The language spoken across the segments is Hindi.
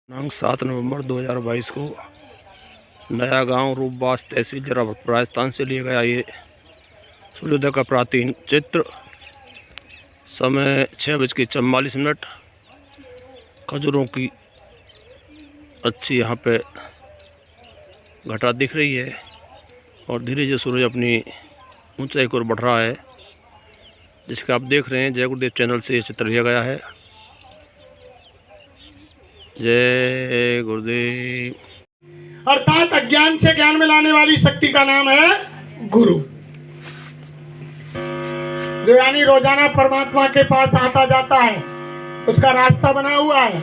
दिनांक 7 नवंबर 2022 को नया गांव रूपबास तहसील जरावतपुर राजस्थान से लिया गया ये सूर्योदय का प्राचीन चित्र। समय 6:44। खजूरों की अच्छी यहाँ पे घटा दिख रही है और धीरे धीरे सूरज अपनी ऊंचाई की ओर बढ़ रहा है, जिसके आप देख रहे हैं। जय गुरुदेव चैनल से ये चित्र लिया गया है। जय गुरुदेव। अर्थात अज्ञान से ज्ञान में लाने वाली शक्ति का नाम है गुरु, जो यानी रोजाना परमात्मा के पास आता जाता है, उसका रास्ता बना हुआ है,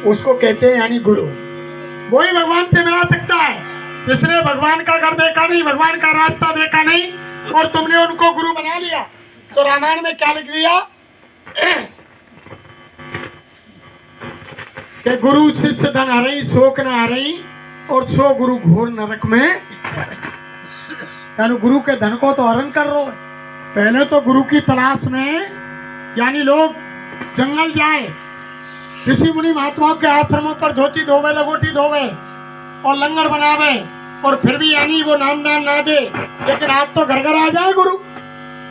उसको कहते हैं यानी गुरु। वही भगवान से मिला सकता है जिसने भगवान का घर देखा नहीं, भगवान का रास्ता देखा नहीं, और तुमने उनको गुरु बना लिया। तो रामायण में क्या लिख दिया कि गुरु शिष्य धन हरई शोक न हरई और सो गुरु घोर नरक में। यानी गुरु के धन को तो हरण कर लो। पहले तो गुरु की तलाश में यानी लोग जंगल जाए, ऋषि मुनि महात्माओं के आश्रमों पर धोती धोवे, लगोटी धोवे और लंगर बनावे, और फिर भी यानी वो नामदान ना दे। लेकिन आज तो घर घर आ जाए गुरु,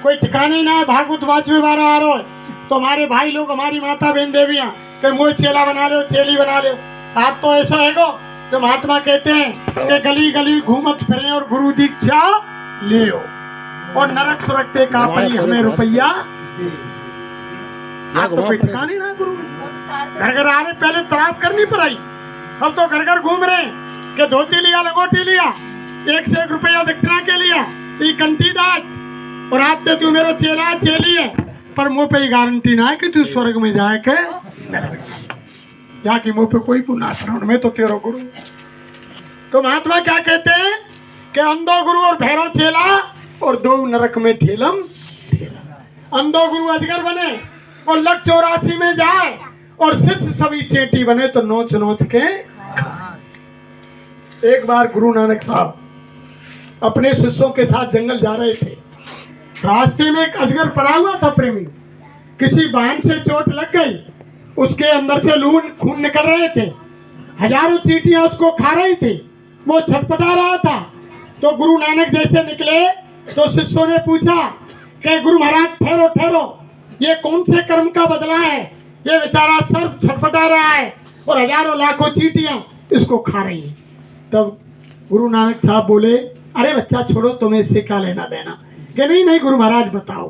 कोई ठिकाने ना है। भागवत वाचवे वाला आ रहा है तो हमारे भाई लोग, हमारी माता बहन देवियां कि मुझे चेला बना लो, चेली बना लो। आप तो ऐसा है गो जो महात्मा कहते हैं कि गली गली घूमत फिरे और गुरु दीक्षा ले और नरक सुरक्षते का पली हमें रुपया। आप तो कोई ठिकाने ना गुरु, घर घर आ रहे, पहले तलाश करनी पड़ाई। अब तो घर घर घूम रहे कि धोती लिया, लगोटी लिया, 1 से 1 रुपया दक्षिणा के लिया, ये कंठी दाज, और आप तो तू मेरा चेला चेली है, पर मुंह पे गारंटी ना है कि तू स्वर्ग में जाए के जाके मुंह पे कोई पुण्य में तो तेरा गुरु। तो महात्मा क्या कहते हैं कि अंधो गुरु और भैरव चेला और 2 नरक में ठेलम। अंधो गुरु अजगर बने और 184 में जाए, और शिष्य सभी चेटी बने तो नोच नोच के। एक बार गुरु नानक साहब अपने शिष्यों के साथ जंगल जा रहे थे। रास्ते में एक अजगर पड़ा हुआ था प्रेमी, किसी बाण से चोट लग गई, उसके अंदर से खून निकल रहे थे, हजारों चींटियां उसको खा रही थी, वो छटपटा रहा था। तो गुरु नानक जैसे निकले तो शिष्यों ने पूछा कि गुरु महाराज ठहरो ठहरो, ये कौन से कर्म का बदला है? ये बेचारा सर्प छटपटा रहा है और हजारों लाखों चींटियां इसको खा रही है। तब गुरु नानक साहब बोले, अरे बच्चा छोड़ो, तुम्हें इससे क्या लेना देना? कि नहीं नहीं गुरु महाराज बताओ।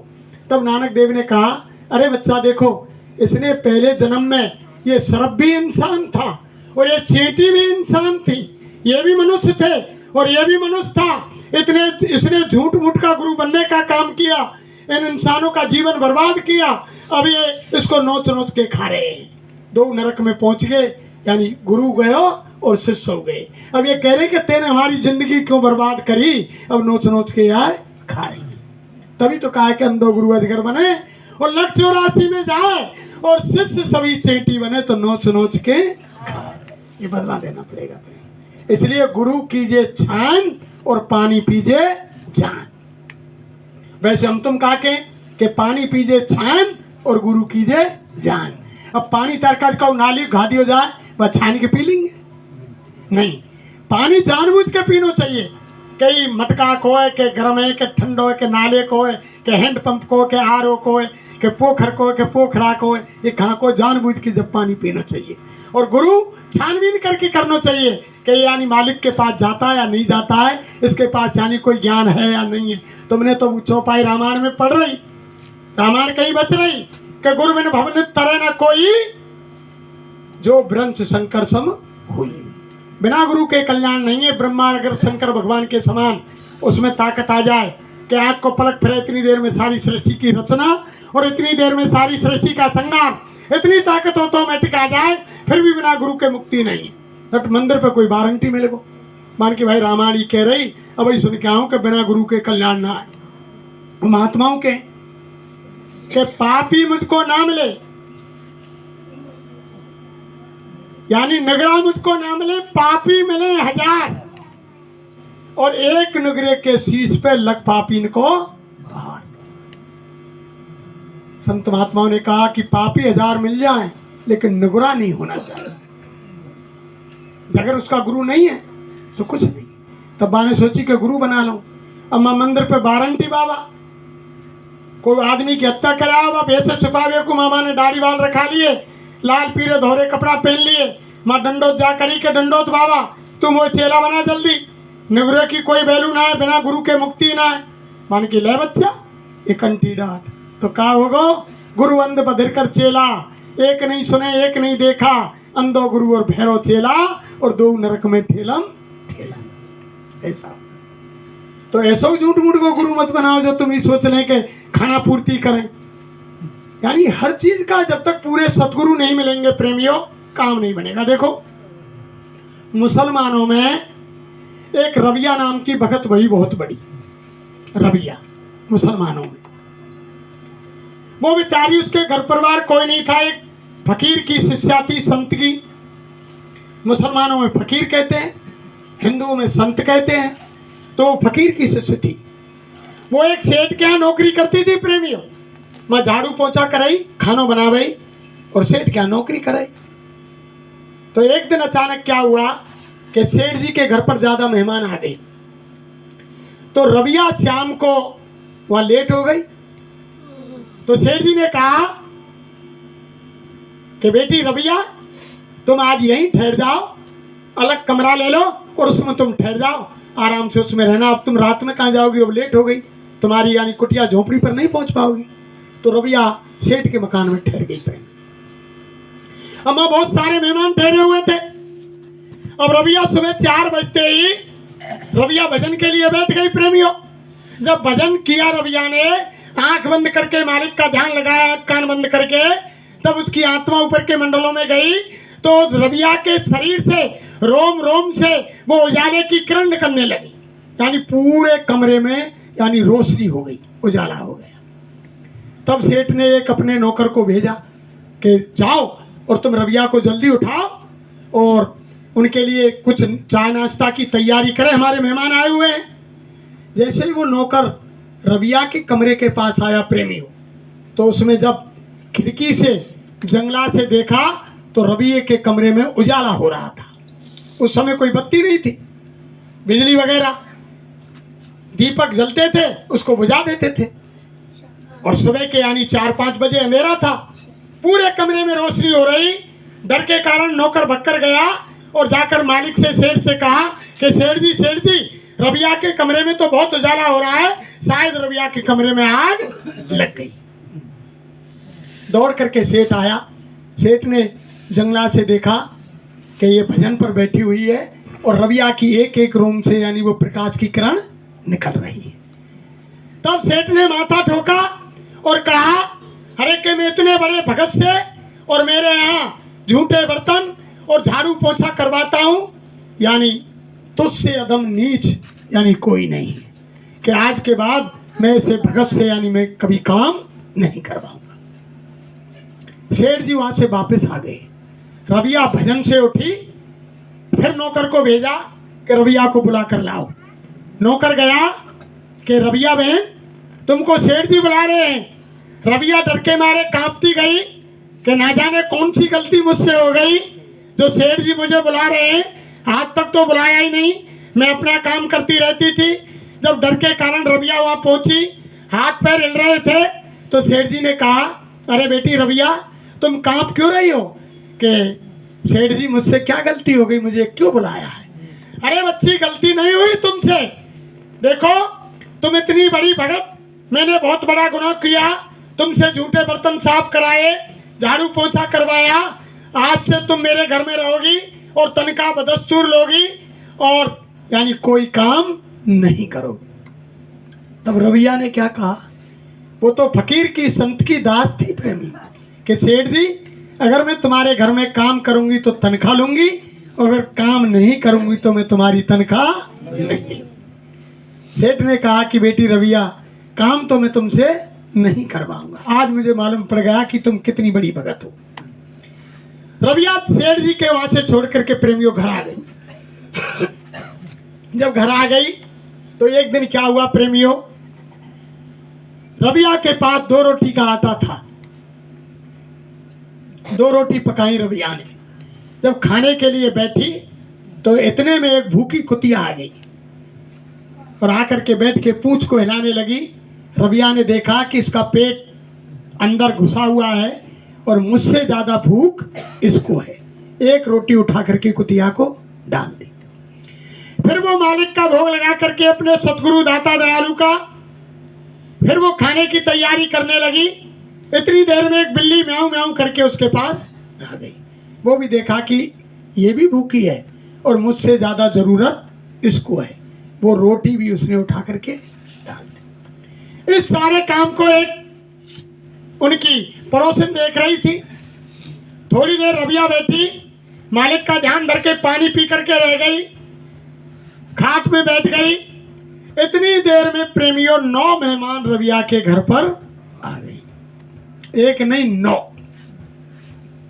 तब नानक देव ने कहा, अरे बच्चा देखो, इसने पहले जन्म में ये सर्प भी इंसान था और ये चींटी भी इंसान थी, ये भी मनुष्य थे और ये भी मनुष्य था। इसने झूठ मूठ का गुरु बनने का काम किया, इन इंसानों का जीवन बर्बाद किया। अब ये इसको नोच नोच के खा रहे हैं। 2 नरक में पहुंच गए, यानी गुरु गए और शिष्य हो गए। अब ये कह रहे कि तेने हमारी जिंदगी क्यों बर्बाद करी, अब नोच नोच के आए खाए। तभी तो कहा कि अंधो गुरु अजगर बने और 184 में जाए और शिष्य सभी चेटी बने तो नोच नोच के खाए। ये बदला देना पड़ेगा। इसलिए गुरु कीजिए छान और पानी पीजिए जान। वैसे हम तुम कहा के पानी पीजिए छान और गुरु कीजिए जान। अब पानी तरकर का नाली घादी हो जाए, वह छान के पी लेंगे? नहीं, पानी जानबूझ के पीना चाहिए। कई मटका को है के गर्म है के ठंडो है के नाले को है के हैंडपंप को के आरओ को है के पोखर को के पोखरा को है, ये कहाँ को जानबूझ के जब पानी पीना चाहिए। और गुरु छानबीन करके करना चाहिए कि यानी मालिक के पास जाता है या नहीं जाता है, इसके पास यानी कोई ज्ञान है या नहीं है। तुमने तो चौपाई रामायण में पढ़ रही, रामायण कहीं बच रही कि गुरु बिन भवन तरह न कोई, जो ब्रंश शंकर सम हुई। बिना गुरु के कल्याण नहीं है। ब्रह्मा अगर शंकर भगवान के समान उसमें ताकत आ जाए कि आग को पलक फिरे, इतनी देर में सारी सृष्टि की रचना और इतनी देर में सारी सृष्टि का संहार, इतनी ताकत हो तो ऑटोमेटिक आ जाए, फिर भी बिना गुरु के मुक्ति नहीं। बट मंदिर पे कोई वारंटी मिले को मान के भाई रामायण ही कह रही, अब वही सुन के आऊँ कि बिना गुरु के कल्याण ना आए। महात्माओं के पापी मुझको ना मिले, यानी नगरा मुझको ना मिले, पापी मिले 1000 और 1 नगरे के शीश पे लग पापी इनको। संत महात्माओं ने कहा कि पापी 1000 मिल जाएं लेकिन नगरा नहीं होना चाहिए। अगर उसका गुरु नहीं है तो कुछ नहीं। तब माँ ने सोची कि गुरु बना लो। अम्मा मंदिर पे वारंटी बाबा, कोई आदमी की हत्या करा हुआ भैसे छुपावे को मामा ने दाढ़ी वाल रखा लिए, लाल पीले धोरे कपड़ा पहन लिए। माँ डंडोत जा करी के डंडोत बाबा तुम वो चेला बना जल्दी, निगुरे की कोई वैल्यू ना है, बिना गुरु के मुक्ति ना है। मान की ले बच्चा एक कंठी डांट तो का होगो, गुरु अंध बधिर कर चेला, एक नहीं सुने एक नहीं देखा, अंधो गुरु और भैरव चेला, और दो नरक में ठेलम ठेला। ऐसा तो ऐसा झूठ मूठ को गुरु मत बनाओ जो तुम ही सोच लें कि खाना पूर्ति करें। यानी हर चीज का जब तक पूरे सतगुरु नहीं मिलेंगे प्रेमियों, काम नहीं बनेगा। देखो मुसलमानों में एक रबिया नाम की भगत वही बहुत बड़ी रबिया, मुसलमानों में वो बेचारी, उसके घर परिवार कोई नहीं था, एक फकीर की शिष्या थी, संत की। मुसलमानों में फकीर कहते हैं, हिंदुओं में संत कहते हैं। तो फकीर की शिष्य थी। वो एक सेठ के यहाँ नौकरी करती थी प्रेमियों। मैं झाड़ू पोछा कराई, खाना बनावाई, और सेठ क्या नौकरी कराई। तो एक दिन अचानक क्या हुआ कि सेठ जी के घर पर ज्यादा मेहमान आ गए। तो रबिया शाम को वहां लेट हो गई। तो सेठ जी ने कहा कि बेटी रबिया तुम आज यहीं ठहर जाओ, अलग कमरा ले लो और उसमें तुम ठहर जाओ, आराम से उसमें रहना। अब तुम रात में कहाँ जाओगी, अब लेट हो गई, तुम्हारी यानी कुटिया झोपड़ी पर नहीं पहुंच पाओगी। तो रबिया सेठ के मकान में ठहर गई। अम्मा बहुत सारे मेहमान ठहरे हुए थे। अब रबिया सुबह 4 बजते ही रबिया भजन के लिए बैठ गई प्रेमियों। जब भजन किया रबिया ने, आंख बंद करके मालिक का ध्यान लगाया, कान बंद करके, तब उसकी आत्मा ऊपर के मंडलों में गई। तो रबिया के शरीर से, रोम रोम से वो उजाले की किरण निकलने लगी। यानी पूरे कमरे में यानी रोशनी हो गई, उजाला हो गया। तब सेठ ने एक अपने नौकर को भेजा कि जाओ और तुम रबिया को जल्दी उठाओ और उनके लिए कुछ चाय नाश्ता की तैयारी करें, हमारे मेहमान आए हुए हैं। जैसे ही वो नौकर रबिया के कमरे के पास आया प्रेमियों, तो उसमें जब खिड़की से जंगला से देखा तो रबिया के कमरे में उजाला हो रहा था। उस समय कोई बत्ती नहीं थी, बिजली वगैरह, दीपक जलते थे उसको बुझा देते थे। और सुबह के यानी 4-5 बजे अंधेरा था, पूरे कमरे में रोशनी हो रही। डर के कारण नौकर भक्कर गया और जाकर मालिक से, सेठ से कहा कि सेठ जी रबिया के कमरे में तो बहुत उजाला हो रहा है, शायद रबिया के कमरे में आग लग गई। दौड़ करके सेठ आया। सेठ ने जंगला से देखा कि ये भजन पर बैठी हुई है और रबिया की एक एक रूम से यानी वो प्रकाश की किरण निकल रही है। तब सेठ ने माथा ठोका और कहा, अरे के मैं इतने बड़े भगत से और मेरे यहाँ झूठे बर्तन और झाड़ू पोछा करवाता हूँ, यानी तुझसे अदम नीच यानी कोई नहीं, कि आज के बाद मैं इसे भगत से यानी मैं कभी काम नहीं करवाऊंगा। सेठ जी वहां से वापस आ गए। रबिया भजन से उठी, फिर नौकर को भेजा कि रबिया को बुला कर लाओ। नौकर गया कि रबिया बहन तुमको सेठ जी बुला रहे हैं। रबिया डर के मारे कांपती गई कि ना जाने कौन सी गलती मुझसे हो गई जो सेठ जी मुझे बुला रहे हैं, आज तक तो बुलाया ही नहीं, मैं अपना काम करती रहती थी। जब डर के कारण रबिया वहां पहुंची, हाथ पैर हिल रहे थे, तो सेठ जी ने कहा, अरे बेटी रबिया तुम कांप क्यों रही हो, कि सेठ जी मुझसे क्या गलती हो गई, मुझे क्यों बुलाया है। अरे बच्ची गलती नहीं हुई तुमसे, देखो तुम इतनी बड़ी भगत, मैंने बहुत बड़ा गुनाह किया, तुमसे झूठे बर्तन साफ कराए, झाड़ू पोछा करवाया, आज से तुम मेरे घर में रहोगी और तनख्वाह बदस्तूर लोगी और यानी कोई काम नहीं करोगी। तब रबिया ने क्या कहा, वो तो फकीर की संत की दास थी प्रेमी, कि सेठ जी अगर मैं तुम्हारे घर में काम करूंगी तो तनख्वाह लूंगी, अगर काम नहीं करूंगी तो मैं तुम्हारी तनख्वाह नहीं। सेठ ने कहा कि बेटी रबिया काम तो मैं तुमसे नहीं करवाऊंगा, आज मुझे मालूम पड़ गया कि तुम कितनी बड़ी भगत हो। रबिया सेठ जी के वहां से छोड़ करके प्रेमियों घर आ गई। जब घर आ गई तो एक दिन क्या हुआ प्रेमियों, रबिया के पास 2 रोटी का आटा था। 2 रोटी पकाई रबिया ने। जब खाने के लिए बैठी तो इतने में एक भूखी कुतिया आ गई और आकर के बैठ के पूंछ को हिलाने लगी। रबिया ने देखा कि इसका पेट अंदर घुसा हुआ है और मुझसे ज्यादा भूख इसको है। एक रोटी उठा करके कुतिया को डाल दी। फिर वो मालिक का भोग लगा करके अपने सतगुरु दाता दयालु का फिर वो खाने की तैयारी करने लगी। इतनी देर में एक बिल्ली म्याऊं म्याऊं करके उसके पास आ गई। वो भी देखा कि ये भी भूखी है और मुझसे ज्यादा जरूरत इसको है। वो रोटी भी उसने उठा करके डाल दी। इस सारे काम को एक उनकी पड़ोसन देख रही थी। थोड़ी देर रबिया बैठी, मालिक का ध्यान धर के पानी पी करके रह गई, खाट में बैठ गई। इतनी देर में प्रेमियों 9 मेहमान रबिया के घर पर आ गई। एक नहीं 9।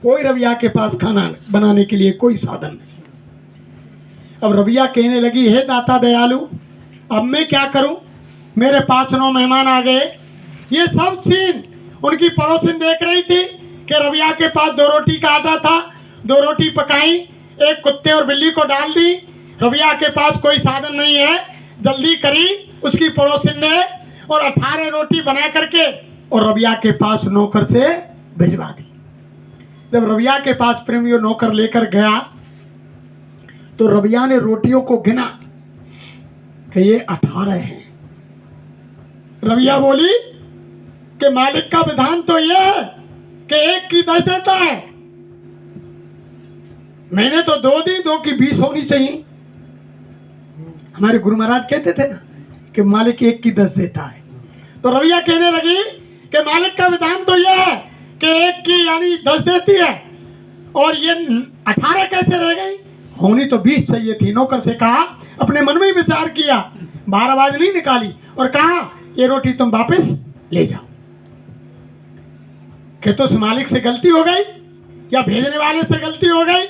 कोई रबिया के पास खाना बनाने के लिए कोई साधन नहीं। अब रबिया कहने लगी, हे दाता दयालु, अब मैं क्या करूं? मेरे पास 9 मेहमान आ गए। ये सब सीन उनकी पड़ोसन देख रही थी कि रबिया के पास 2 रोटी का आटा था। 2 रोटी पकाई, एक कुत्ते और बिल्ली को डाल दी। रबिया के पास कोई साधन नहीं है, जल्दी करी उसकी पड़ोसन ने और 18 रोटी बना करके और रबिया के पास नौकर से भिजवा दी। जब रबिया के पास प्रेमियों नौकर लेकर गया तो रबिया ने रोटियों को गिना कि ये 18 हैं। रबिया बोली कि मालिक का विधान तो ये है कि 1 की 10 देता है। मैंने तो 2 दी, 2 की 20 होनी चाहिए। हमारे गुरु महाराज कहते थे ना कि मालिक 1 की 10 देता है। तो रबिया कहने लगी कि मालिक का विधान तो यह है कि 1 की यानी 10 देती है और ये 18 कैसे रह गई? होनी तो 20 चाहिए थी। नौकर से कहा, अपने मन में ही विचार किया, 12 बाज नहीं निकाली और कहा ये रोटी तुम वापस ले जाओ। कि तो उस मालिक से गलती हो गई या भेजने वाले से गलती हो गई?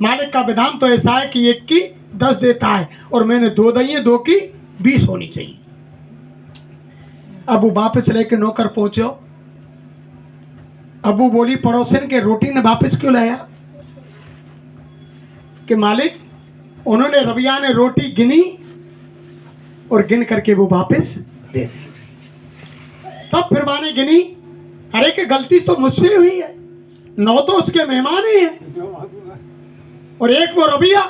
मालिक का विधान तो ऐसा है कि 1 की 10 देता है और मैंने 2 दी है, 2 की 20 होनी चाहिए। अब वो वापस लेके नौकर पहुंचो। अब वो बोली पड़ोसन के रोटी ने वापस क्यों लाया? कि मालिक, उन्होंने रबिया ने रोटी गिनी और गिन करके वो वापस दे दी। तब फिर माने गिनी, अरे कि गलती तो मुझसे हुई है, 9 तो उसके मेहमान ही हैं और 1 वो रबिया,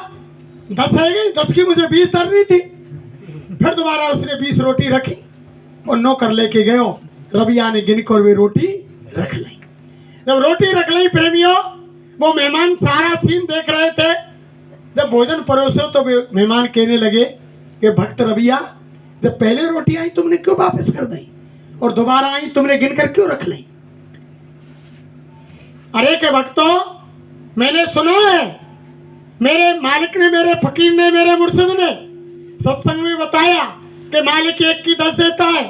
10 है गई, 10 की मुझे 20 धरनी थी। फिर दोबारा उसने 20 रोटी रखी और नौकर लेके गयो। रबिया ने गिन कर वे रोटी रख ली। जब रोटी रख ली प्रेमियों, वो मेहमान सारा सीन देख रहे थे। जब भोजन परोसो तो मेहमान कहने लगे कि भक्त रबिया, जब पहले रोटी आई तुमने क्यों वापस कर दी और दोबारा आई तुमने गिन कर क्यों रख ली? अरे के भक्तों, मैंने सुना है, मेरे मालिक ने, मेरे फकीर ने, मेरे मुर्शिद ने सत्संग में बताया कि मालिक 1 की 10 देता है।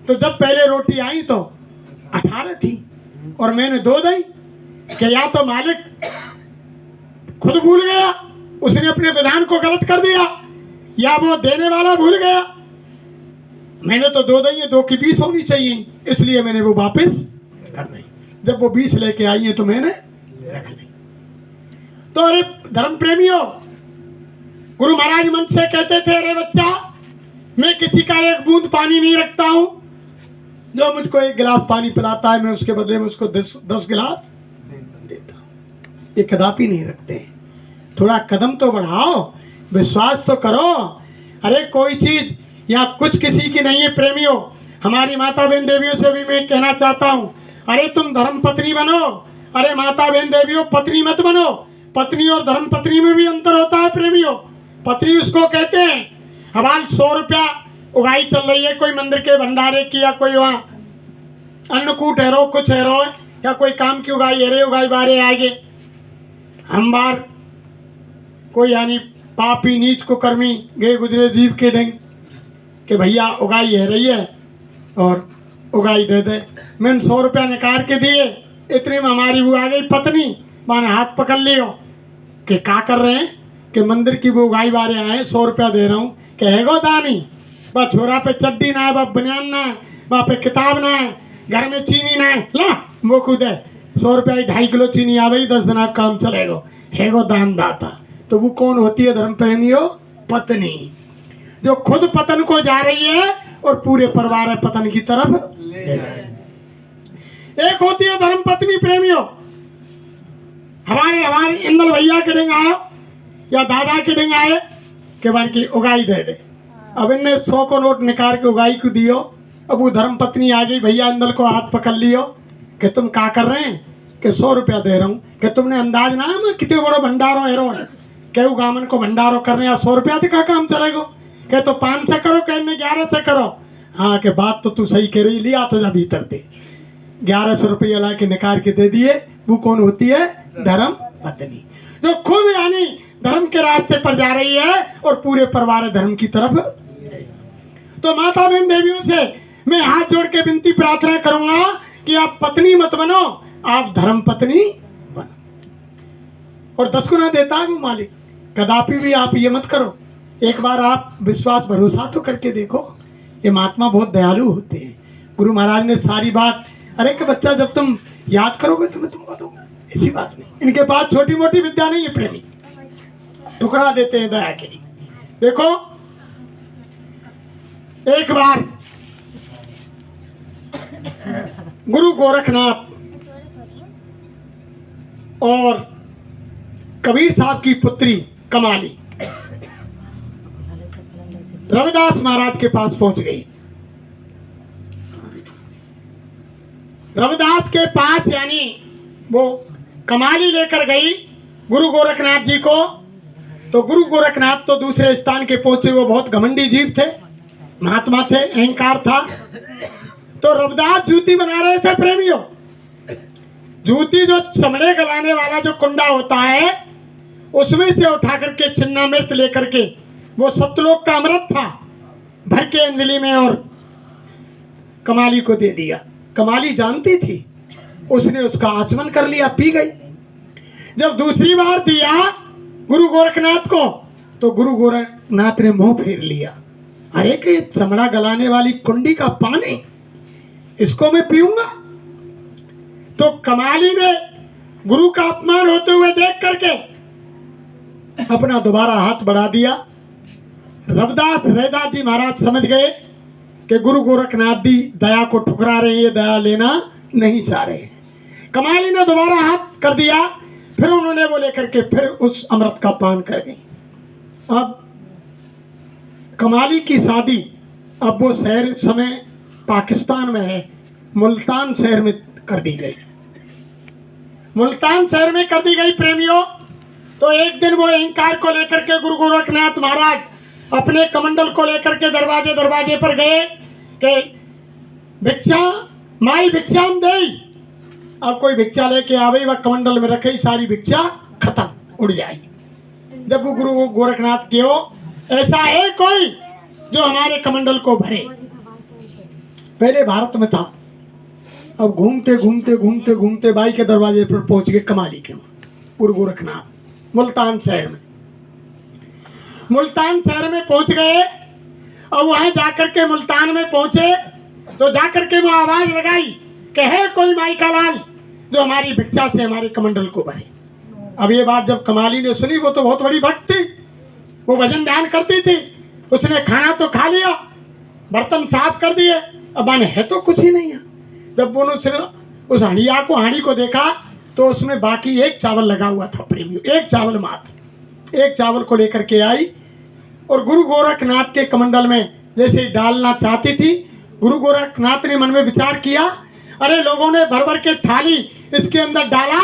तो जब पहले रोटी आई तो 18 थी और मैंने 2 दी। कि या तो मालिक खुद भूल गया, उसने अपने विधान को गलत कर दिया, या वो देने वाला भूल गया। मैंने तो 2 दी है, 2 की 20 होनी चाहिए, इसलिए मैंने वो वापस कर दी। जब वो 20 लेके आई है तो मैंने रख ली। तो अरे धर्म प्रेमियों, गुरु महाराज मन से कहते थे, अरे बच्चा, मैं किसी का 1 बूंद पानी नहीं रखता हूं। जो मुझको 1 गिलास पानी पिलाता है, मैं उसके बदले में उसको 10 गिलास देता हूं। ये कदापि नहीं रखते। थोड़ा कदम तो बढ़ाओ, विश्वास तो करो। अरे कोई चीज या कुछ किसी की नहीं है प्रेमियों। हमारी माता बहन देवियों से भी मैं कहना चाहता हूं, अरे तुम धर्म पत्नी बनो। अरे माता बहन देवियों, पत्नी मत बनो। पत्नी और धर्म पत्नी में भी अंतर होता है प्रेमियों। पत्नी उसको कहते हैं, हमारे 100 रुपया उगाई चल रही है, कोई मंदिर के भंडारे की या कोई वहाँ अन्नकूट है रो, कुछ है रो, या कोई काम की उगाई है रे, उगाई बारे आगे हम बार कोई यानी पापी नीच को कर्मी गए गुजरे जीव के ढंग कि भैया उगाई है रही है और उगाई दे दे। मैंने 100 रुपया निकाल के दिए, इतने में हमारी वो आ गई पत्नी, माने हाथ पकड़ लियो कि क्या कर रहे हैं कि मंदिर की वो उगाई बारे आए, 100 रुपया दे रहा हूँ। कहेगो दानी, बस छोरा पे चड्डी ना है, बस बनियान ना है, वहाँ पे किताब ना है, घर में चीनी ना है, ला वो खुद है 100 रुपया 2.5 किलो चीनी आ गई, 10 दिन आप काम चलेगो। हेगो दान दाता, तो वो कौन होती है धर्म प्रेमियों? पत्नी, जो खुद पतन को जा रही है और पूरे परिवार पतन की तरफ ले जाए। एक होती है धर्म पत्नी प्रेमियों। हमारे इंदल भैया के डिंग आए या दादा के डिंग आए के बार की उगाई दे दे। अब इनने 100 को नोट निकाल के उगाई को दियो। अब वो धर्म पत्नी आ गई, भैया इंदल को हाथ पकड़ लियो कि तुम क्या कर रहे हैं? कि 100 रुपया दे रहा हूँ। कि तुमने अंदाज ना है मैं कितने बड़ो भंडारो हेरो है, के गामन को भंडारो करने 100 रुपया दिखा काम चलेगा? के तो 5 से करो, कहने 11 से करो। हाँ के बात तो तू सही कह रही, लिया तो जा भीतर दे। 1100 रुपया ला के निकाल के दे दिए। वो कौन होती है? धर्म पत्नी, जो खुद यानी धर्म के रास्ते पर जा रही है और पूरे परिवार धर्म की तरफ। तो माता बहन देवियों से मैं हाथ जोड़ के विनती प्रार्थना करूंगा कि आप पत्नी मत बनो, आप धर्म पत्नी बनो। और 10 गुना देता है वो मालिक, कदापि भी आप ये मत करो। एक बार आप विश्वास भरोसा तो करके देखो। ये महात्मा बहुत दयालु होते हैं। गुरु महाराज ने सारी बात, अरे कि बच्चा जब तुम याद करोगे तो मैं तुमको दूंगा, ऐसी बात नहीं। इनके पास छोटी मोटी विद्या नहीं है प्रेमी, टुकड़ा देते हैं दया के लिए। देखो एक बार गुरु गोरखनाथ और कबीर साहब की पुत्री कमाली रविदास महाराज के पास पहुंच गई। रविदास के पास यानी वो कमाली लेकर गई गुरु गोरखनाथ जी को। तो गुरु गोरखनाथ तो दूसरे स्थान के पहुंचे, वो बहुत घमंडी जीव थे, महात्मा थे, अहंकार था। तो रविदास जूती बना रहे थे प्रेमियों। जूती जो चमड़े गलाने वाला जो कुंडा होता है उसमें से उठा करके चिन्नामृत लेकर के, वो सतलोक का अमृत था, भर के अंजलि में और कमाली को दे दिया। कमाली जानती थी, उसने उसका आचमन कर लिया, पी गई। जब दूसरी बार दिया गुरु गोरखनाथ को तो गुरु गोरखनाथ ने मुंह फेर लिया। अरे कि चमड़ा गलाने वाली कुंडी का पानी, इसको मैं पीऊंगा? तो कमाली ने गुरु का अपमान होते हुए देख करके अपना दोबारा हाथ बढ़ा दिया। रैदास जी महाराज समझ गए कि गुरु गोरखनाथ जी दया को ठुकरा रहे हैं, ये दया लेना नहीं चाह रहे। कमाली ने दोबारा हाथ कर दिया, फिर उन्होंने वो लेकर के फिर उस अमृत का पान कर गई। अब कमाली की शादी, अब वो शहर समय पाकिस्तान में है, मुल्तान शहर में कर दी गई। मुल्तान शहर में कर दी गई प्रेमियों। तो एक दिन वो अहंकार को लेकर के गुरु गोरखनाथ महाराज अपने कमंडल को लेकर के दरवाजे दरवाजे पर गए कि भिक्षा माई भिक्षाम दे। अब कोई भिक्षा लेके आवे, वह कमंडल में रखे, सारी भिक्षा खत्म, उड़ जाएगी। जब वो गुरु गोरखनाथ के हो, ऐसा है कोई जो हमारे कमंडल को भरे? पहले भारत में था, अब घूमते घूमते घूमते घूमते बाई के दरवाजे पर पहुंच गए कमाली के गुरु गोरखनाथ मुल्तान शहर में। मुल्तान शहर में पहुंच गए और वहां जाकर के मुल्तान में पहुंचे तो जाकर के वो आवाज लगाई कि है कोई माई का लाल जो हमारी भिक्षा से हमारे कमंडल को भरे। अब ये बात जब कमाली ने सुनी, वो तो बहुत बड़ी भक्त थी, वो भजन ध्यान करती थी, उसने खाना तो खा लिया, बर्तन साफ कर दिए, अब माने है तो कुछ ही नहीं है। जब उन्होंने उस हांडी को देखा तो उसमें बाकी एक चावल लगा हुआ था प्रेमियों, एक चावल मात्र। एक चावल को लेकर के आई और गुरु गोरखनाथ के कमंडल में जैसे डालना चाहती थी। गुरु गोरखनाथ ने मन में विचार किया, अरे लोगों ने भर भर के थाली इसके अंदर डाला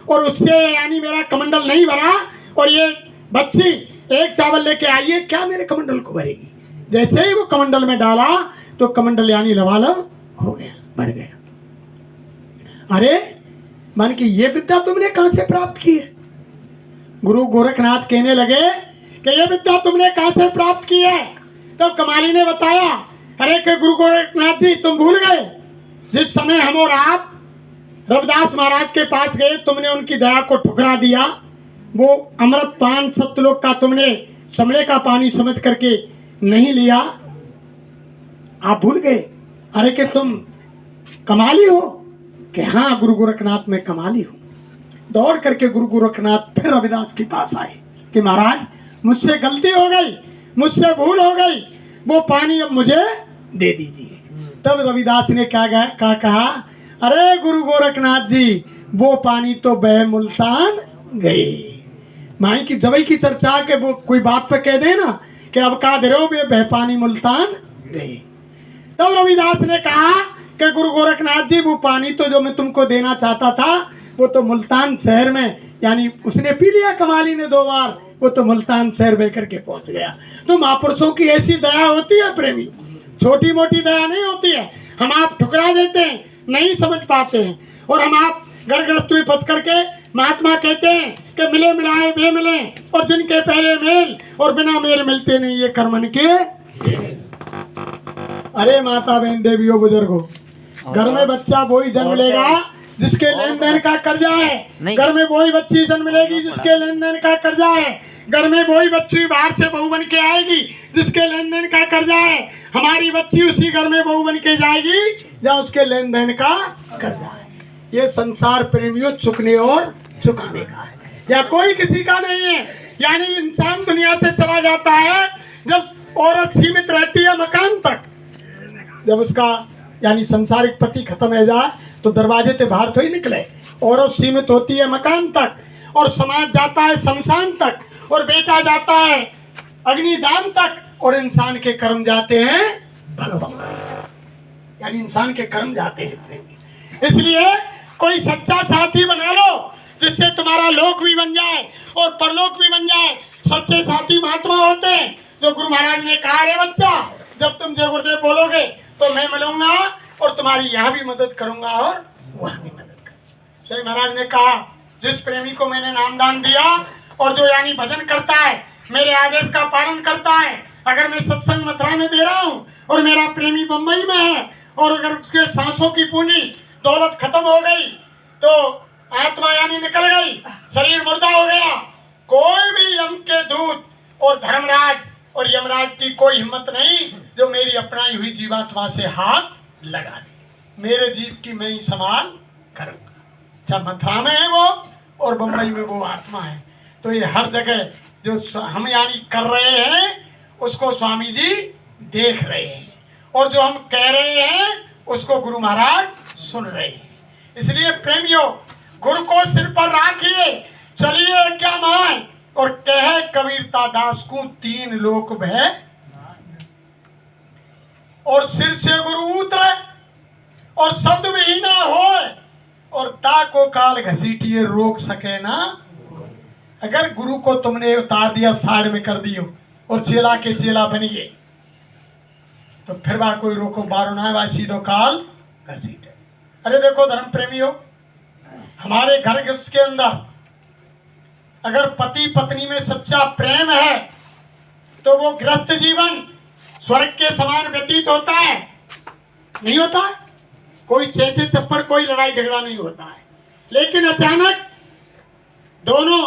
और उससे यानी मेरा कमंडल नहीं भरा, और ये बच्ची एक चावल लेके आई है, क्या मेरे कमंडल को भरेगी? जैसे ही वो कमंडल में डाला तो कमंडल यानी लबालब हो गया, भर गया। अरे मन की ये विद्या तुमने कहां से प्राप्त की है? गुरु गोरखनाथ कहने लगे कि ये विद्या तुमने कहां से प्राप्त की है? तो कमाली ने बताया, अरे कि गुरु गोरखनाथ जी तुम भूल गए, जिस समय हम और आप रविदास महाराज के पास गए, तुमने उनकी दया को ठुकरा दिया। वो अमृत पान सतलोक का तुमने चमड़े का पानी समझ करके नहीं लिया, आप भूल गए। अरे कि तुम कमाली हो? कि हाँ गुरु गोरखनाथ में कमाली हूं। दौड़ करके गुरु गोरखनाथ फिर रविदास के पास आए कि महाराज मुझसे गलती हो गई, मुझसे भूल हो गई, वो पानी अब मुझे दे दीजिए। तब रविदास ने क्या कहा, अरे गुरु गोरखनाथ जी, वो पानी तो बह मुल्तान गए। माई की जबई की चर्चा के वो कोई बात पे कह दे ना कि अब का दे रहे हो, बह पानी मुल्तान गए। तब रविदास ने कहा कि गुरु गोरखनाथ जी, वो पानी तो जो मैं तुमको देना चाहता था वो तो मुल्तान शहर में, यानी उसने पी लिया कमाली ने 2 बार, वो तो मुल्तान शहर बह करके पहुंच गया। तो महापुरुषों की ऐसी दया होती है प्रेमी, छोटी मोटी दया नहीं होती है। हम आप ठुकरा देते हैं, नहीं समझ पाते हैं, और हम आप घर गृहस्थ में फंस करके महात्मा कहते हैं कि मिले मिलाए बे मिले, और जिनके पहले मेल और बिना मेल मिलते नहीं, ये कर्मन के। अरे माता बहन देवियों बुजुर्गों, घर में बच्चा वही जन्म लेगा जिसके लेन देन का कर्जा है, घर में वही बच्ची जन्म लेगी जिसके लेन देन का कर्जा है, घर में वही बच्ची बाहर से बहू बन के आएगी जिसके लेन देन का कर्जा है। हमारी बच्ची उसी घर में बहू बन के जाएगी जहाँ उसके लेन देन का कर्जा है। ये संसार प्रेमियों चुकने और चुकाने का है, या कोई किसी का नहीं है। यानी इंसान दुनिया से चला जाता है जब औरत सीमित रहती है मकान तक, जब उसका यानी संसारिक पति खत्म हो जाए तो दरवाजे से बाहर थोड़ी निकले। औरत सीमित होती है मकान तक, और समाज जाता है शमशान तक, और बेटा जाता है अग्निदान तक, और इंसान के कर्म जाते हैं भगवान, यानी इंसान के कर्म जाते हैं। इसलिए कोई सच्चा साथी बना लो जिससे तुम्हारा लोक भी बन जाए और परलोक भी बन जाए। सच्चे साथी महात्मा होते हैं, जो गुरु महाराज ने कहा, रे बच्चा, जब तुम जय गुरुदेव बोलोगे तो मैं मिलूंगा और तुम्हारी यहाँ भी मदद करूंगा और वहाँ भी मदद करूंगा। सही महाराज ने कहा, जिस प्रेमी को मैंने नामदान दिया और जो यानी भजन करता है, मेरे आदेश का पालन करता है, अगर मैं सत्संग मथुरा में दे रहा हूँ और मेरा प्रेमी बम्बई में है, और अगर उसके सांसों की पूंजी दौलत खत्म हो गई तो आत्मा यानी निकल गई, शरीर मुर्दा हो गया, कोई भी यम के दूत और धर्मराज और यमराज की कोई हिम्मत नहीं जो मेरी अपनाई हुई जीवात्मा से हाथ लगा दे। मेरे जीव की मैं ही संभाल करूंगा। अच्छा, मथुरा में है वो और बम्बई में वो आत्मा है। तो ये हर जगह जो हम यानी कर रहे हैं उसको स्वामी जी देख रहे हैं, और जो हम कह रहे हैं उसको गुरु महाराज सुन रहे हैं। इसलिए प्रेमियों, गुरु को सिर पर राखिए, चलिए क्या माए, और कहे कबीरता दास को 3 लोक भय, और सिर से गुरु उतरे और शब्द विहीना होए, और ता को काल घसीटिए रोक सके ना। अगर गुरु को तुमने उतार दिया, साइड में कर दियो और चेला के चेला बनिए, तो फिर वह कोई रोको बारो ना, वह सीधो काल घसीटे। अरे देखो धर्म प्रेमियों, हमारे घर के अंदर अगर पति पत्नी में सच्चा प्रेम है तो वो गृहस्थ जीवन स्वर्ग के समान व्यतीत होता है, नहीं होता? कोई चेचे चप्पड़, कोई लड़ाई झगड़ा नहीं होता है। लेकिन अचानक दोनों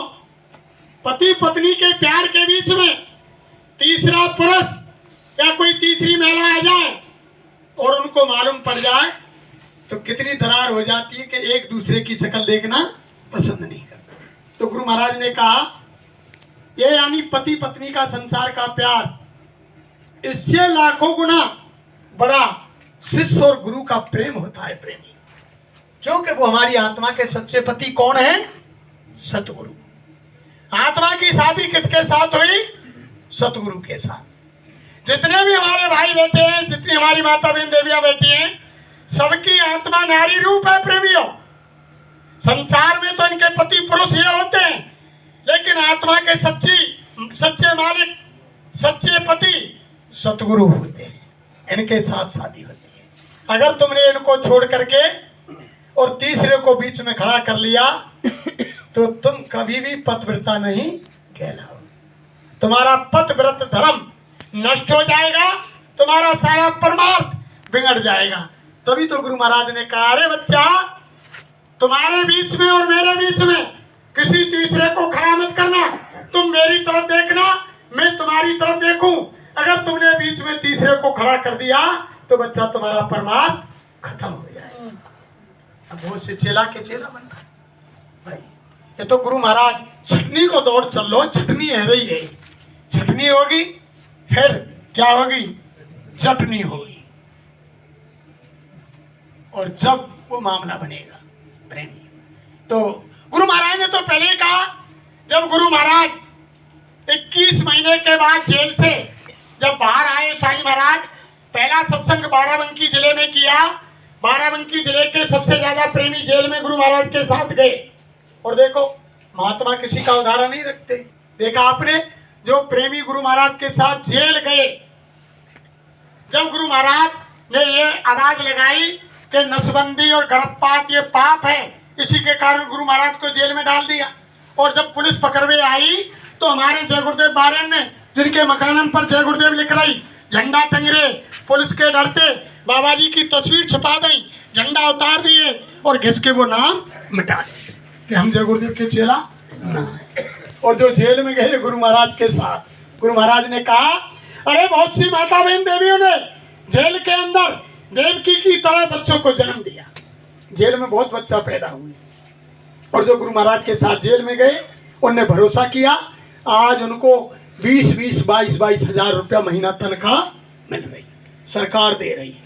पति पत्नी के प्यार के बीच में तीसरा पुरुष या कोई तीसरी महिला आ जाए और उनको मालूम पड़ जाए तो कितनी दरार हो जाती है कि एक दूसरे की शक्ल देखना पसंद नहीं करते। तो गुरु महाराज ने कहा, ये यानी पति पत्नी का संसार का प्यार, इससे लाखों गुना बड़ा शिष्य और गुरु का प्रेम होता है प्रेमी, क्योंकि वो हमारी आत्मा के सच्चे पति कौन है? सतगुरु। आत्मा की शादी किसके साथ हुई? सतगुरु के साथ। जितने भी हमारे भाई बैठे हैं, जितनी हमारी माता बहन देवियां बैठी हैं, सबकी आत्मा नारी रूप है प्रेमियों। संसार में तो इनके पति पुरुष ये होते हैं, लेकिन आत्मा के सच्चे मालिक, सच्चे पति सतगुरु होते हैं, इनके साथ शादी होती है। अगर तुमने इनको छोड़ करके और तीसरे को बीच में खड़ा कर लिया तो तुम कभी भी पतिव्रता नहीं कहलाओ। तुम्हारा पतिव्रत धर्म नष्ट हो जाएगा, तुम्हारा सारा परमार्थ बिगड़ जाएगा। तभी तो गुरु महाराज ने कहा, अरे बच्चा, तुम्हारे बीच में और मेरे बीच में किसी तीसरे को खड़ा मत करना, तुम मेरी तरफ देखना, मैं तुम्हारी तरफ देखूं। अगर तुमने बीच में तीसरे को खड़ा कर दिया तो बच्चा तुम्हारा परमार्थ खत्म हो जाएगा। अब वो से चेला के चेला बनना भाई, ये तो गुरु महाराज छटनी को दौड़ चल लो, छटनी है रही है, छटनी होगी फिर क्या होगी, चटनी होगी। और जब वो मामला बनेगा प्रेमी, तो गुरु महाराज ने तो पहले ही कहा, जब गुरु महाराज 21 महीने के बाद जेल से जब बाहर आए साईं महाराज, पहला सत्संग बाराबंकी जिले में किया। बाराबंकी जिले के सबसे ज्यादा प्रेमी जेल में गुरु महाराज के साथ गए। और देखो महात्मा किसी का उदाहरण नहीं रखते। देखा आपने, जो प्रेमी गुरु महाराज के साथ जेल गए, जब गुरु महाराज ने ये आवाज लगाई कि नसबंदी और गर्भपात ये पाप है, इसी के कारण गुरु महाराज को जेल में डाल दिया। और जब पुलिस पकड़वे आई तो हमारे जय गुरुदेव बारेन ने, जिनके मकानन पर जय गुरुदेव लिख रही, झंडा टंग रहे, पुलिस के डरते बाबा जी की तस्वीर छुपा दी, झंडा उतार दिए और घिस के वो नाम मिटा दिए कि हम जय गुरुदेव के चेला ना है। और जो जेल में गए गुरु महाराज के साथ, गुरु महाराज ने कहा, अरे बहुत सी माता बहन देवियों ने जेल के अंदर देवकी की तरह बच्चों को जन्म दिया, जेल में बहुत बच्चा पैदा हुए। और जो गुरु महाराज के साथ जेल में गए, उनने भरोसा किया, आज उनको 22 हजार रुपया महीना तनख्वाह मिल रही, सरकार दे रही है।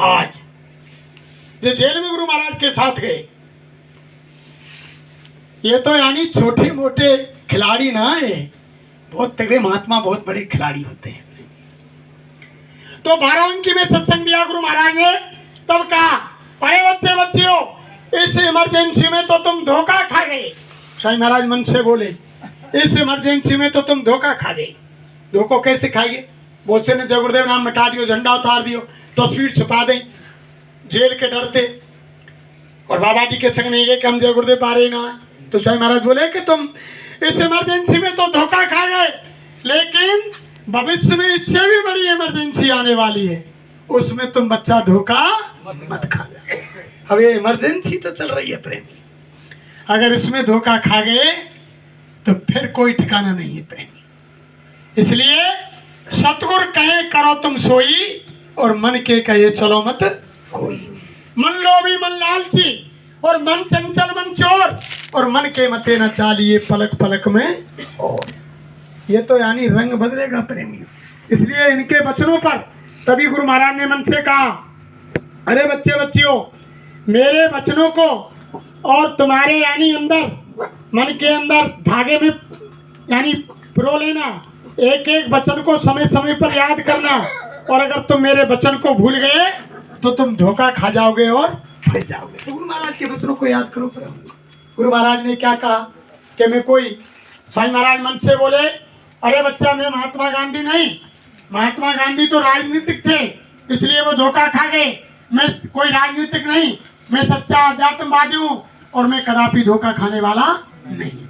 आज जो जेल में गुरु महाराज के साथ गए, ये तो यानी छोटे मोटे खिलाड़ी ना है, बहुत तगड़े महात्मा बहुत बड़े खिलाड़ी होते हैं। तो बाराबंकी में सत्संग दिया गुरु महाराज ने, तब कहा, अरे बच्चे बच्चियों, इस इमरजेंसी में तो तुम धोखा खा गए। साईं महाराज मन से बोले, इस इमरजेंसी में तो तुम धोखा खा गए। धोखो कैसे खाइए? बहुत से ने जय गुरुदेव नाम मिटा दियो, झंडा उतार दियो, तस्वीर छुपा दें जेल के डरते, और बाबा जी के संग नहीं गए कि हम जय गुरुदेव बारे ना। तो साईं महाराज बोले कि तुम इस इमरजेंसी में तो धोखा खा गए, लेकिन भविष्य में इससे भी बड़ी इमरजेंसी आने वाली है, उसमें तुम बच्चा धोखा मत खा जाए। अब ये इमरजेंसी तो चल रही है प्रेमी, अगर इसमें धोखा खा गए तो फिर कोई ठिकाना नहीं है प्रेमी। इसलिए सतगुर कहे करो तुम सोई, और मन के कहे चलो मत कोई। मन लोभी मन लालची, और मन चंचल मन चोर, और मन के मते न चालिए पलक पलक में। और ये तो यानी रंग बदलेगा प्रेमी। इसलिए इनके वचनों पर तभी गुरु महाराज ने मन से कहा, अरे बच्चे बच्चियों, मेरे वचनों को और तुम्हारे यानी अंदर मन के अंदर धागे में यानी पिरो लेना, एक एक वचन को समय समय पर याद करना, और अगर तुम मेरे वचन को भूल गए तो तुम धोखा खा जाओगे और फंस जाओगे। तो गुरु महाराज के वचनों को याद करो। गुरु महाराज ने क्या कहा कि मैं कोई, साईं महाराज मन से बोले, अरे बच्चा मैं महात्मा गांधी नहीं, महात्मा गांधी तो राजनीतिक थे इसलिए वो धोखा खा गए, मैं कोई राजनीतिक नहीं, मैं सच्चा अध्यात्मवादी हूँ, और मैं कदापि धोखा खाने वाला नहीं।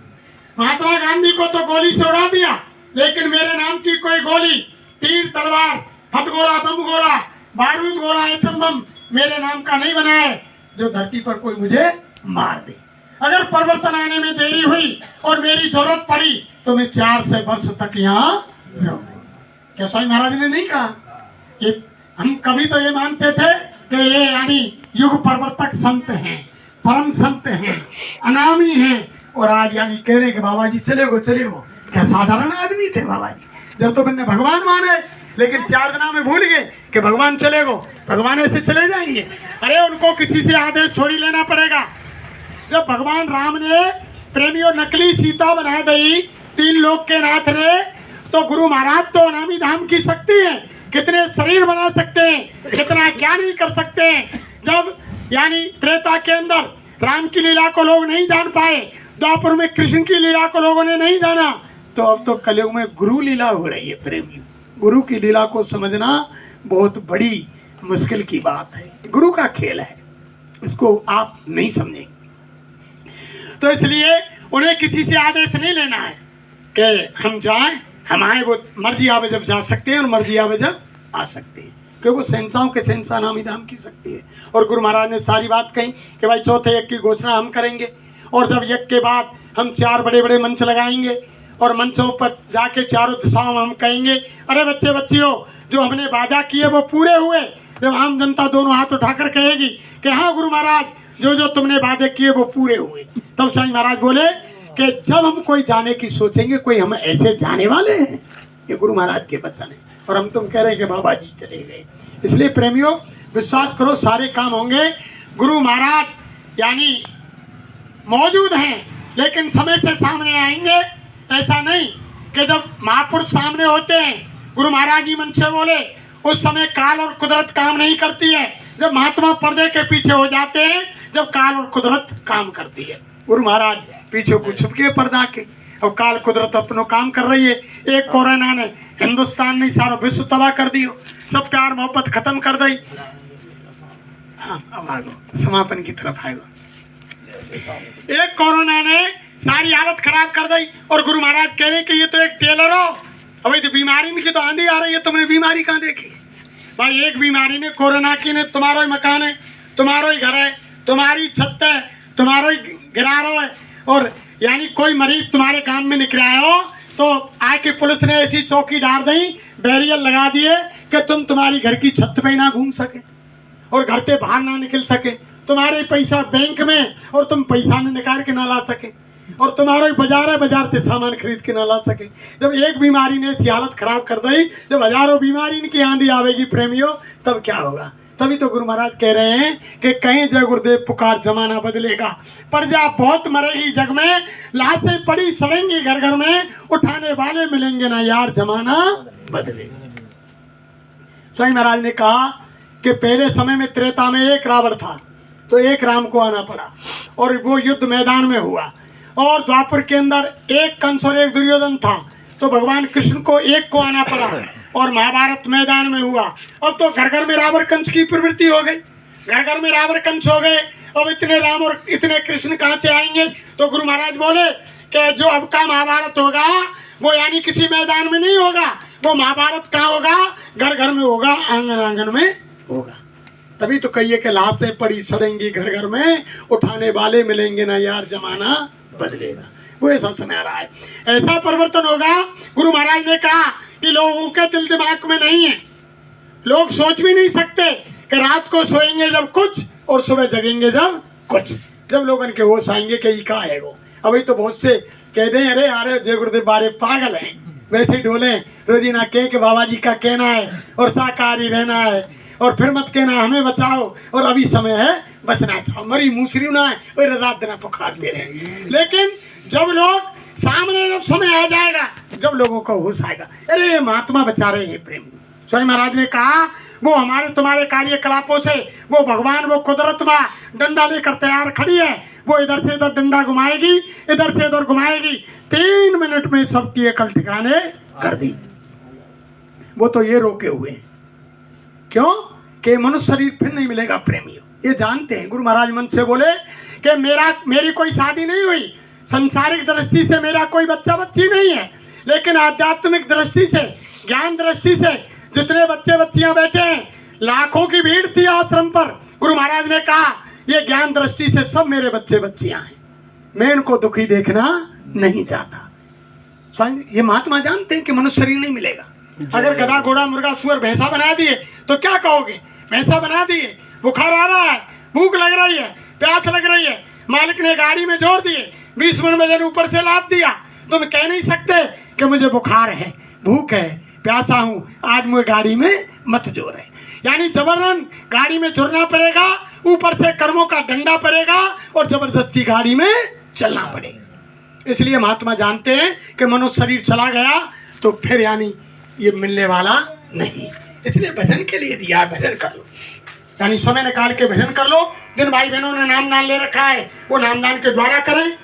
महात्मा गांधी को तो गोली से उड़ा दिया, लेकिन मेरे नाम की कोई गोली, तीर तलवार हथगोला बम गोला बारूद गोला एटम बम मेरे नाम का नहीं बना है, जो धरती पर कोई मुझे मार दे। अगर परिवर्तन आने में देरी हुई और मेरी जरूरत पड़ी तो मैं 400 वर्ष तक यहाँ रहूंगा। क्या साईं महाराज ने नहीं कहा? ये हम कभी तो ये मानते थे कि ये यानी युग परिवर्तक संत हैं, परम संत हैं, अनामी हैं, और आज यानी कह रहे कि बाबा जी चले गो। क्या साधारण आदमी थे बाबा जी? जब तो मैंने भगवान माने, लेकिन 4 दिना में भूल गए कि भगवान चले गो, भगवान ऐसे चले जाएंगे। अरे उनको किसी से आदेश थोड़ी लेना पड़ेगा। जब भगवान राम ने प्रेमियों नकली सीता बना दी, 3 लोक के नाथ ने, तो गुरु महाराज तो अनामी धाम की शक्ति है, कितने शरीर बना सकते हैं, कितना ज्ञान ही कर सकते हैं। जब यानी त्रेता के अंदर राम की लीला को लोग नहीं जान पाए, द्वापर में कृष्ण की लीला को लोगों ने नहीं जाना, तो अब तो कलयुग में गुरु लीला हो रही है प्रेमी। गुरु की लीला को समझना बहुत बड़ी मुश्किल की बात है, गुरु का खेल है, इसको आप नहीं समझेंगे। तो इसलिए उन्हें किसी से आदेश नहीं लेना है कि हम जाएं, हम आए, वो मर्जी आवे जब जा सकते हैं और मर्जी आवे जब आ सकते हैं, क्योंकि वो शहंशाहों के शहंशाह नामी धाम की शक्ति है। और गुरु महाराज ने सारी बात कही कि भाई चौथे यज्ञ की घोषणा हम करेंगे, और जब यज्ञ के बाद हम 4 बड़े बड़े मंच लगाएंगे, और मंचों पर जाके चारों दिशाओं में हम कहेंगे, अरे बच्चे बच्चियों, जो हमने वादा किए वो पूरे हुए। जब आम जनता दोनों हाथ उठाकर कहेगी कि हाँ गुरु महाराज, जो जो तुमने वादे किए वो पूरे हुए। तब स्वामी महाराज बोले कि जब हम कोई जाने की सोचेंगे, कोई हम ऐसे जाने वाले हैं। ये गुरु महाराज के वचन है और हम तुम कह रहे हैं कि बाबा जी चले गए। इसलिए प्रेमियों, विश्वास करो सारे काम होंगे। गुरु महाराज यानी मौजूद हैं, लेकिन समय से सामने आएंगे। ऐसा नहीं कि जब महापुरुष सामने होते हैं, गुरु महाराज जी मन से बोले, उस समय काल और कुदरत काम नहीं करती है। जब महात्मा पर्दे के पीछे हो जाते हैं, जब काल और कुदरत काम करती है। गुरु महाराज पीछे को छुप के पर्दा के, और काल कुदरत अपनो काम कर रही है। एक कोरोना ने हिंदुस्तान नहीं सारा विश्व तबाह कर दियो, सब प्यार मोहब्बत खत्म कर दी। हाँ, अब आगो समापन की तरफ आएगा। एक कोरोना ने सारी हालत खराब कर दी और गुरु महाराज कह रहे कि ये तो एक टेलर हो। अभी तो बीमारी की तो आंधी आ रही है, तुमने बीमारी कहाँ देखी भाई? एक बीमारी ने, कोरोना की ने, तुम्हारा ही मकान है, तुम्हारा ही घर है, तुम्हारी छत है, तुम्हारा ही गिरारो है, और यानी कोई मरीज तुम्हारे गांव में निकल आए हो तो आके पुलिस ने ऐसी चौकी डाल दी, बैरियर लगा दिए कि तुम तुम्हारी घर की छत पे ना घूम सके और घर से बाहर ना निकल सके, तुम्हारे पैसा बैंक में और तुम पैसा न निकाल के ना ला सके, और तुम्हारा ही बाजार है, बाजार से सामान खरीद के ना ला सके। जब एक बीमारी ने ऐसी हालत खराब कर दी, जब हजारों बीमारी इनकी आंधी आवेगी प्रेमियों, तब क्या होगा? तभी तो गुरु महाराज कह रहे हैं कि कहीं जय गुरुदेव पुकार, जमाना बदलेगा, प्रजा बहुत मरेगी जग में, लाशें पड़ी सड़ेंगी घर घर में, उठाने वाले मिलेंगे ना यार, जमाना बदलेगा। स्वामी महाराज ने कहा कि पहले समय में त्रेता में एक रावण था तो एक राम को आना पड़ा और वो युद्ध मैदान में हुआ, और द्वापर के अंदर एक कंस और एक दुर्योधन था तो भगवान कृष्ण को एक को आना पड़ा, और महाभारत मैदान में हुआ। अब तो घर घर में रावण कंस की प्रवृत्ति हो गई, घर घर में रावण कंस हो गए। अब इतने राम और इतने कृष्ण कहाँ से आएंगे? तो गुरु महाराज बोले कि जो अब का महाभारत होगा वो यानी किसी मैदान में नहीं होगा, वो महाभारत कहाँ होगा? घर घर में होगा, आंगन आंगन में होगा। तभी तो कहिए कि लाशें पड़ी सड़ेंगी घर घर में, उठाने वाले मिलेंगे ना यार, जमाना बदलेगा। वो ऐसा समय आ रहा है, ऐसा परिवर्तन होगा। गुरु महाराज ने कहा कि लोगों के दिल दिमाग में नहीं है, लोग सोच भी नहीं सकते कि रात को सोएंगे जब कुछ और सुबह जगेंगे जब कुछ। जब लोगों के होश आएंगे कि ये कहाँ है वो। अभी तो बहुत से कह दें अरे अरे जय गुरुदेव बारे पागल हैं, वैसे ही डोले रोजीना के बाबा जी का कहना है और शाकाहारी रहना है, और फिर मत कहना हमें बचाओ, और अभी समय है बचना चाहो, मरी मूसरी ना है और रात दिन पुकार दे रहे हैं। लेकिन जब लोग सामने, जब समय आ जाएगा, जब लोगों को होश आएगा, अरे ये महात्मा बचा रहे हैं प्रेम। स्वामी महाराज ने कहा वो हमारे तुम्हारे कार्यकलापों से, वो भगवान, वो कुदरत माँ डंडा लेकर तैयार खड़ी है, वो इधर से इधर डंडा घुमाएगी, इधर से इधर घुमाएगी, 3 मिनट में सबकी अकल ठिकाने कर दी। वो तो ये रोके हुए हैं, क्यों? कि मनुष्य शरीर फिर नहीं मिलेगा प्रेमियों, ये जानते हैं। गुरु महाराज मन से बोले कि मेरी कोई शादी नहीं हुई, संसारिक दृष्टि से मेरा कोई बच्चा बच्ची नहीं है, लेकिन आध्यात्मिक दृष्टि से, ज्ञान दृष्टि से जितने बच्चे बच्चियां बैठे हैं, लाखों की भीड़ थी आश्रम पर। गुरु महाराज ने कहा ये ज्ञान दृष्टि से सब मेरे बच्चे बच्चियां हैं, मैं इनको दुखी देखना नहीं चाहता। स्वयं ये महात्मा जानते हैं कि मनुष्य शरीर नहीं मिलेगा। अगर गधा घोड़ा मुर्गा सुअर भैंसा बना दिए तो क्या कहोगे? भैंसा बना दिए, बुखार आ रहा है, भूख लग रही है, प्यास लग रही है, मालिक ने गाड़ी में जोड़ दिए, 20 मिनट में ऊपर से लाद दिया, तुम कह नहीं सकते कि मुझे बुखार है, भूख है, प्यासा हूँ, आज मुझे गाड़ी में मत जोड़े। यानी जबरन गाड़ी में जुड़ना पड़ेगा, ऊपर से कर्मों का डंडा पड़ेगा और जबरदस्ती गाड़ी में चलना पड़ेगा। इसलिए महात्मा जानते हैं कि मनुष्य शरीर चला गया तो फिर यानी ये मिलने वाला नहीं, इसलिए भजन के लिए दिया, भजन कर लो, यानी समय निकाल के भजन कर लो। जिन भाई बहनों ने नामदान ले रखा है वो नामदान के द्वारा करें,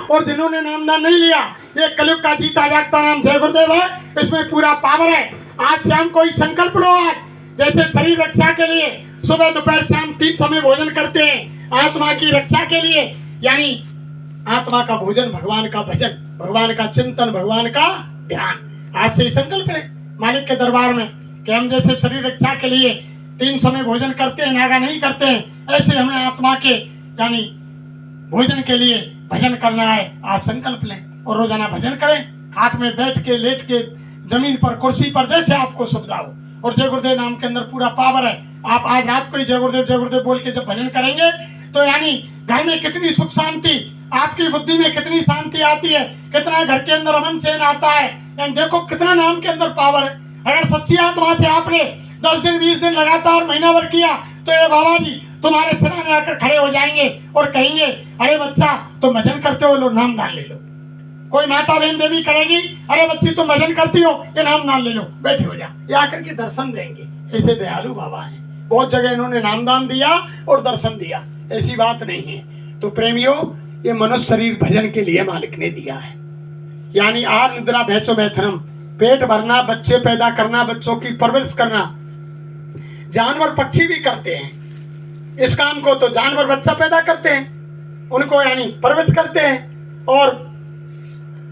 और जिन्होंने नामदान नहीं लिया, ये कलयुग का जीता जागता नाम जय गुरुदेव है, इसमें पूरा पावर है। आज शाम कोई संकल्प लो, आज जैसे शरीर रक्षा के लिए सुबह दोपहर शाम 3 समय भोजन करते हैं, आत्मा की रक्षा के लिए, यानी आत्मा का भोजन, भगवान का भजन, भगवान का चिंतन, भगवान का ध्यान। आज से संकल्प है मालिक के दरबार में कि हम जैसे शरीर रक्षा के लिए 3 समय भोजन करते हैं, नागा नहीं करते हैं, ऐसे हमें आत्मा के यानी भोजन के लिए भजन करना है। आज संकल्प लें और रोजाना भजन करें, हाथ में बैठ के, लेट के, जमीन पर, कुर्सी पर, जैसे आपको सुविधा हो। और जय गुरुदेव नाम के अंदर पूरा पावर है। आप आज रात को ही जय गुरुदेव बोल के जब भजन करेंगे, तो यानी घर में कितनी सुख शांति, आपकी बुद्धि में कितनी शांति आती है, कितना घर के अंदर अमन चैन आता है। यानी देखो कितना नाम के अंदर पावर है। अगर सच्ची आत्मा से आपने 10 दिन 20 दिन लगातार महीना भर किया तो ये बाबा जी तुम्हारे सिराने आकर खड़े हो जाएंगे और कहेंगे अरे बच्चा तुम भजन करते हो, लो नाम दान ले लो। कोई माता बहन देवी करेगी, अरे बच्ची तुम भजन करती हो, ये नाम दान ले लो, बैठे हो जा, ये आकर के दर्शन देंगे। ऐसे दयालु बाबा हैं, बहुत जगह इन्होंने नामदान दिया और दर्शन दिया, ऐसी बात नहीं है। तो प्रेमियों, ये मनुष्य शरीर भजन के लिए मालिक ने दिया है। यानी आहार निद्रा भैचो मैथुनम, पेट भरना, बच्चे पैदा करना, बच्चों की परवरिश करना। जानवर पक्षी भी करते हैं इस काम को, तो जानवर बच्चा पैदा करते हैं, उनको यानी परवरिश करते हैं, और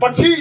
पक्षी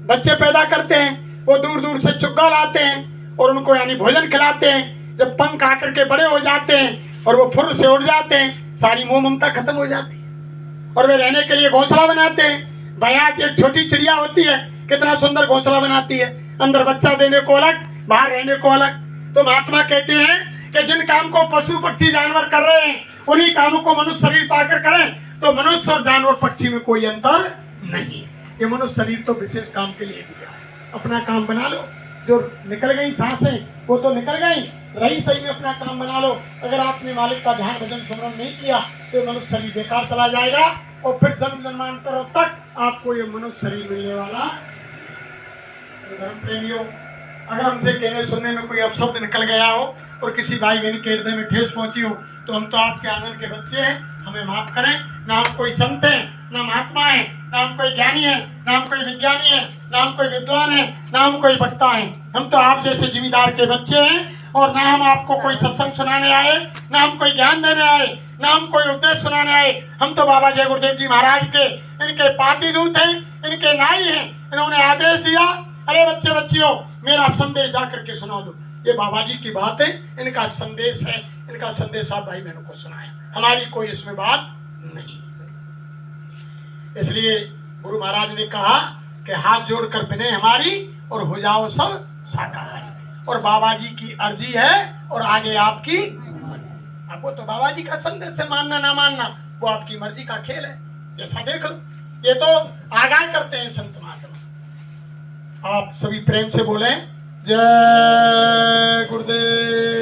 बच्चे पैदा करते हैं, वो दूर दूर से चुग्गा लाते हैं और उनको यानी भोजन खिलाते हैं। जब पंख आकर के बड़े हो जाते हैं और वो फुर से उड़ जाते हैं, सारी मोह ममता खत्म हो जाती है और वे रहने के लिए घोंसला बनाते हैं। भैया एक छोटी चिड़िया होती है, कितना सुंदर घोंसला बनाती है, अंदर बच्चा देने को अलग, बाहर रहने को अलग। तो महात्मा कहते हैं कि जिन काम को पशु पक्षी जानवर कर रहे हैं, उन्हीं कामों को मनुष्य शरीर पाकर करें। तो मनुष्य और जानवर पक्षी में कोई अंतर नहीं है। ये मनुष्य शरीर तो विशेष काम के लिए दिया है। अपना काम बना लो, जो निकल गई सांसें वो तो निकल गई, रही सही में अपना काम बना लो। अगर आपने मालिक का ध्यान भजन स्मरण नहीं किया तो मनुष्य शरीर बेकार चला जाएगा और फिर जन्म जन्मांतरों तक आपको ये मनुष्य शरीर मिलने वाला। धर्म प्रेमियों, अगर हमसे कहने सुनने में कोई अपशब्द निकल गया हो और किसी भाई बहन के हृदय में ठेस पहुंची हो, तो हम तो आपके आंगन के बच्चे हैं, हमें माफ करें। ना हम कोई संत है, ना महात्मा है, ना हम कोई ज्ञानी है, ना हम कोई विज्ञानी है, ना हम कोई विद्वान है, ना हम कोई वक्ता है। हम तो आप जैसे जिम्मेदार के बच्चे हैं और ना हम आपको कोई सत्संग सुनाने आए, ना हम कोई ज्ञान देने आए, ना हम कोई उपदेश सुनाने आए। हम तो बाबा जय गुरुदेव जी महाराज के इनके पाती दूत हैं, इनके नाई हैं। इन्होंने आदेश दिया, अरे बच्चे बच्चियों मेरा संदेश जाकर के सुना दो। ये बाबा जी की बात है, इनका संदेश है, इनका संदेश आप भाई बहनों को सुनाए, हमारी कोई इसमें बात नहीं। इसलिए गुरु महाराज ने कहा कि हाथ जोड़कर विनय हमारी और हो जाओ सब शाकाहारी। और बाबा जी की अर्जी है और आगे आपकी, आपको तो बाबा जी का संदेश है, मानना ना मानना वो आपकी मर्जी का खेल है, जैसा देख लो। ये तो आगाह करते हैं संत महात्मा। आप सभी प्रेम से बोले जय गुरुदेव।